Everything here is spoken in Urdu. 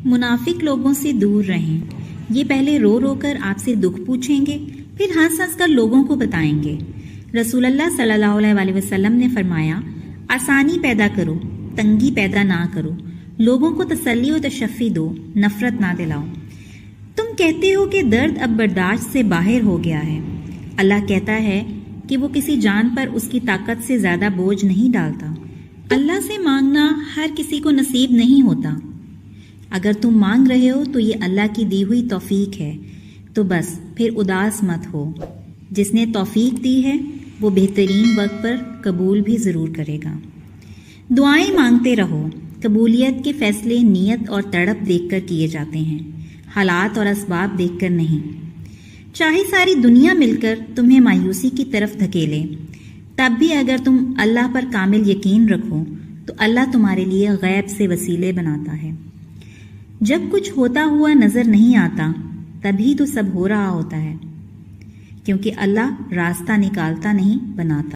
منافق لوگوں سے دور رہیں، یہ پہلے رو رو کر آپ سے دکھ پوچھیں گے، پھر ہنس ہنس کر لوگوں کو بتائیں گے۔ رسول اللہ صلی اللہ علیہ وسلم نے فرمایا، آسانی پیدا کرو، تنگی پیدا نہ کرو، لوگوں کو تسلی و تشفی دو، نفرت نہ دلاؤ۔ تم کہتے ہو کہ درد اب برداشت سے باہر ہو گیا ہے، اللہ کہتا ہے کہ وہ کسی جان پر اس کی طاقت سے زیادہ بوجھ نہیں ڈالتا۔ اللہ سے مانگنا ہر کسی کو نصیب نہیں ہوتا۔ اگر تم مانگ رہے ہو تو یہ اللہ کی دی ہوئی توفیق ہے، تو بس پھر اداس مت ہو۔ جس نے توفیق دی ہے وہ بہترین وقت پر قبول بھی ضرور کرے گا۔ دعائیں مانگتے رہو، قبولیت کے فیصلے نیت اور تڑپ دیکھ کر کیے جاتے ہیں، حالات اور اسباب دیکھ کر نہیں۔ چاہے ساری دنیا مل کر تمہیں مایوسی کی طرف دھکیلے، تب بھی اگر تم اللہ پر کامل یقین رکھو تو اللہ تمہارے لیے غیب سے وسیلے بناتا ہے۔ جب کچھ ہوتا ہوا نظر نہیں آتا تبھی تو سب ہو رہا ہوتا ہے، کیونکہ اللہ راستہ نکالتا نہیں، بناتا۔